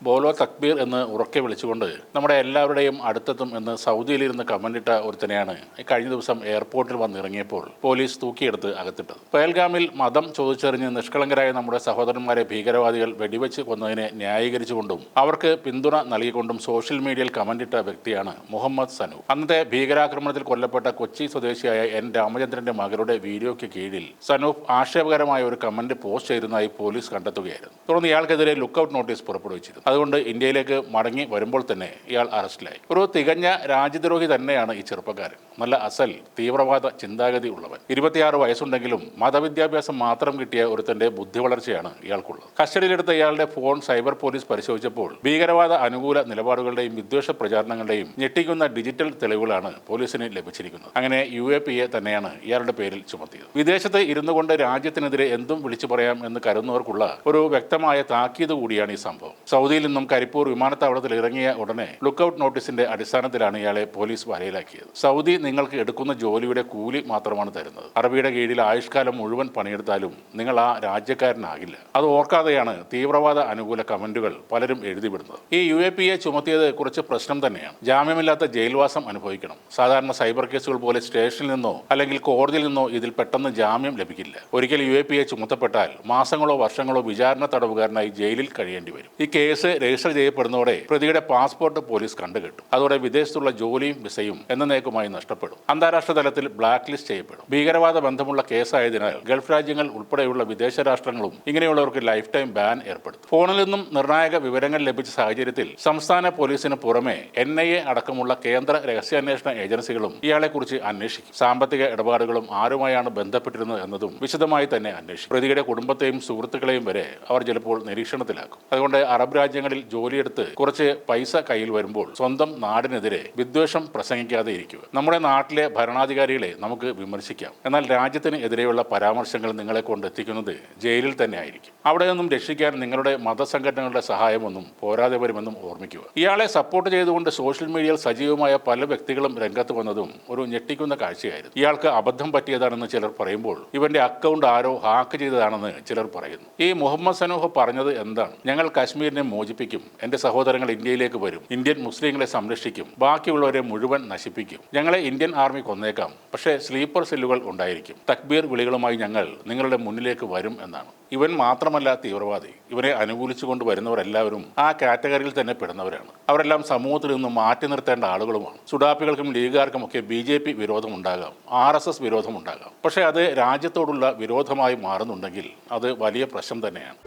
ബോലോ തക്ബീർ എന്ന് ഉറക്കെ വിളിച്ചുകൊണ്ട് നമ്മുടെ എല്ലാവരുടെയും അടുത്തെത്തും എന്ന് സൗദിയിലിരുന്ന് കമന്റിട്ട ഒരുത്തനെയാണ് കഴിഞ്ഞ ദിവസം എയർപോർട്ടിൽ വന്നിറങ്ങിയപ്പോൾ പോലീസ് തൂക്കിയെടുത്ത് അകത്തിട്ടത്. പഹൽഗാമിൽ മതം ചോദിച്ചറിഞ്ഞ് നിഷ്കളങ്കരായ നമ്മുടെ സഹോദരന്മാരെ ഭീകരവാദികൾ വെടിവെച്ച് കൊന്നതിനെ ന്യായീകരിച്ചുകൊണ്ടും അവർക്ക് പിന്തുണ നൽകിക്കൊണ്ടും സോഷ്യൽ മീഡിയയിൽ കമന്റിട്ട വ്യക്തിയാണ് മുഹമ്മദ് സനൂഫ്. അന്നത്തെ ഭീകരാക്രമണത്തിൽ കൊല്ലപ്പെട്ട കൊച്ചി സ്വദേശിയായ എൻ രാമചന്ദ്രന്റെ മകളുടെ വീഡിയോയ്ക്ക് കീഴിൽ സനൂഫ് ആക്ഷേപകരമായ ഒരു കമന്റ് പോസ്റ്റ് ചെയ്തതായി പോലീസ് കണ്ടെത്തുകയായിരുന്നു. തുടർന്ന് ഇയാൾക്കെതിരെ ലുക്കൌട്ട് നോട്ടീസ് പുറപ്പെടുവിച്ചിരുന്നു. അതുകൊണ്ട് ഇന്ത്യയിലേക്ക് മടങ്ങി വരുമ്പോൾ തന്നെ ഇയാൾ അറസ്റ്റിലായി. ഒരു തികഞ്ഞ രാജ്യദ്രോഹി തന്നെയാണ് ഈ ചെറുപ്പക്കാരൻ. നല്ല അസൽ തീവ്രവാദ ചിന്താഗതി ഉള്ളവൻ. 26 വയസ്സുണ്ടെങ്കിലും മതവിദ്യാഭ്യാസം മാത്രം കിട്ടിയ ഒരുത്തന്റെ ബുദ്ധി വളർച്ചയാണ് ഇയാൾക്കുള്ളത്. കസ്റ്റഡിയിലെടുത്ത ഇയാളുടെ ഫോൺ സൈബർ പോലീസ് പരിശോധിച്ചപ്പോൾ ഭീകരവാദ അനുകൂല നിലപാടുകളുടെയും വിദ്വേഷ പ്രചാരണങ്ങളുടെയും ഞെട്ടിക്കുന്ന ഡിജിറ്റൽ തെളിവുകളാണ് പോലീസിന് ലഭിച്ചിരിക്കുന്നത്. അങ്ങനെ UAPA തന്നെയാണ് ഇയാളുടെ പേരിൽ ചുമത്തിയത്. വിദേശത്ത് ഇരുന്നു കൊണ്ട് രാജ്യത്തിനെതിരെ എന്തും വിളിച്ചു പറയാം എന്ന് കരുതുന്നവർക്കുള്ള ഒരു വ്യക്തമായ താക്കീത് കൂടിയാണ് ഈ സംഭവം. സൗദിയിൽ നിന്നും കരിപ്പൂർ വിമാനത്താവളത്തിൽ ഇറങ്ങിയ ഉടനെ ലുക്കൌട്ട് നോട്ടീസിന്റെ അടിസ്ഥാനത്തിലാണ് ഇയാളെ പോലീസ് വലയിലാക്കിയത്. സൗദി നിങ്ങൾക്ക് എടുക്കുന്ന ജോലിയുടെ കൂലി മാത്രമാണ് തരുന്നത്. അറബിയുടെ കീഴിൽ ആയുഷ്കാലം മുഴുവൻ പണിയെടുത്താലും നിങ്ങൾ ആ രാജ്യക്കാരനാകില്ല. അത് ഓർക്കാതെയാണ് തീവ്രവാദ അനുകൂല കമന്റുകൾ പലരും എഴുതിവിടുന്നത്. ഈ UAPA ചുമത്തിയത് കുറച്ച് പ്രശ്നം തന്നെയാണ്. ജാമ്യമില്ലാത്ത ജയിൽവാസം അനുഭവിക്കണം. സാധാരണ സൈബർ കേസുകൾ പോലെ സ്റ്റേഷനിൽ നിന്നോ അല്ലെങ്കിൽ കോടതിയിൽ നിന്നോ ഇതിൽ പെട്ടെന്ന് ജാമ്യം ലഭിക്കില്ല. ഒരിക്കൽ UAPA ചുമത്തപ്പെട്ടാൽ മാസങ്ങളോ വർഷങ്ങളോ വിചാരണ തടവുകാരനായി ജയിലിൽ കഴിയേണ്ടി വരും. ഈ കേസ് രജിസ്റ്റർ ചെയ്യപ്പെടുന്നതോടെ പ്രതിയുടെ പാസ്പോർട്ട് പോലീസ് കണ്ടുകെട്ടും. അതോടെ വിദേശത്തുള്ള ജോലിയും വിസയും എന്നേക്കുമായി നഷ്ടപ്പെടും. അന്താരാഷ്ട്ര തലത്തിൽ ബ്ലാക്ക് ലിസ്റ്റ് ചെയ്യപ്പെടും. ഭീകരവാദ ബന്ധമുള്ള കേസായതിനാൽ ഗൾഫ് രാജ്യങ്ങൾ ഉൾപ്പെടെയുള്ള വിദേശ രാഷ്ട്രങ്ങളും ഇങ്ങനെയുള്ളവർക്ക് ലൈഫ് ടൈം ബാൻ ഏർപ്പെടുത്തും. ഫോണിൽ നിന്നും നിർണായക വിവരങ്ങൾ ലഭിച്ച സാഹചര്യത്തിൽ സംസ്ഥാന പോലീസിന് പുറമെ NIA അടക്കമുള്ള കേന്ദ്ര രഹസ്യാന്വേഷണ ഏജൻസികളും ഇയാളെക്കുറിച്ച് അന്വേഷിക്കും. സാമ്പത്തിക ഇടപാടുകളും ആരുമായാണ് ബന്ധപ്പെട്ടിരുന്നത് എന്നതും വിശദമായി തന്നെ അന്വേഷിക്കും. പ്രതിയുടെ കുടുംബത്തെയും സുഹൃത്തുക്കളെയും വരെ അവർ ചിലപ്പോൾ നിരീക്ഷണത്തിലാക്കും. അതുകൊണ്ട് അറബ് രാജ്യങ്ങളിൽ ജോലിയെടുത്ത് കുറച്ച് പൈസ കയ്യിൽ വരുമ്പോൾ സ്വന്തം നാടിനെതിരെ വിദ്വേഷം പ്രസംഗിക്കാതെ ഇരിക്കുക. നമ്മുടെ നാട്ടിലെ ഭരണാധികാരികളെ നമുക്ക് വിമർശിക്കാം, എന്നാൽ രാജ്യത്തിന് എതിരെയുള്ള പരാമർശങ്ങൾ നിങ്ങളെ കൊണ്ടെത്തിക്കുന്നത് ജയിലിൽ തന്നെ ആയിരിക്കും. അവിടെ നിന്നും രക്ഷിക്കാൻ നിങ്ങളുടെ മതസംഘടനകളുടെ സഹായമൊന്നും പോരാതെ വരുമെന്നും ഓർമ്മിക്കുക. ഇയാളെ സപ്പോർട്ട് ചെയ്തുകൊണ്ട് സോഷ്യൽ മീഡിയയിൽ സജീവമായ പല വ്യക്തികളും രംഗത്ത് വന്നതും ഒരു ഞെട്ടിക്കുന്ന കാഴ്ചയായിരുന്നു. ഇയാൾക്ക് അബദ്ധം പറ്റിയതാണെന്ന് ചിലർ പറയുമ്പോൾ ഇവന്റെ അക്കൗണ്ട് ആരോ ഹാക്ക് ചെയ്തതാണെന്ന് ചിലർ പറയുന്നു. ഈ മുഹമ്മദ് സനൂഫ് പറഞ്ഞത് എന്താണ്? ഞങ്ങൾ കശ്മീരിനെ മോചിപ്പിക്കും, എന്റെ സഹോദരങ്ങൾ ഇന്ത്യയിലേക്ക് വരും, ഇന്ത്യൻ മുസ്ലിങ്ങളെ സംരക്ഷിക്കും, ബാക്കിയുള്ളവരെ മുഴുവൻ നശിപ്പിക്കും, ഞങ്ങളെ ഇന്ത്യൻ ആർമി കൊന്നേക്കാം, പക്ഷേ സ്ലീപ്പർ സെല്ലുകൾ ഉണ്ടായിരിക്കും, തക്ബീർ വിളികളുമായി ഞങ്ങൾ നിങ്ങളുടെ മുന്നിലേക്ക് വരും എന്നാണ്. ഇവൻ മാത്രമല്ല തീവ്രവാദി, ഇവരെ അനുകൂലിച്ചുകൊണ്ട് വരുന്നവരെല്ലാവരും ആ കാറ്റഗറിയിൽ തന്നെ പെടുന്നവരാണ്. അവരെല്ലാം സമൂഹത്തിൽ നിന്നും മാറ്റി നിർത്തേണ്ട ആളുകളുമാണ്. സുഡാപ്പികൾക്കും ലീഗുകാർക്കുമൊക്കെ BJP വിരോധം ഉണ്ടാകാം, RSS വിരോധം ഉണ്ടാകാം. പക്ഷേ അത് രാജ്യത്തോടുള്ള വിരോധമായി മാറുന്നുണ്ടെങ്കിൽ അത് വലിയ പ്രശ്നം തന്നെയാണ്.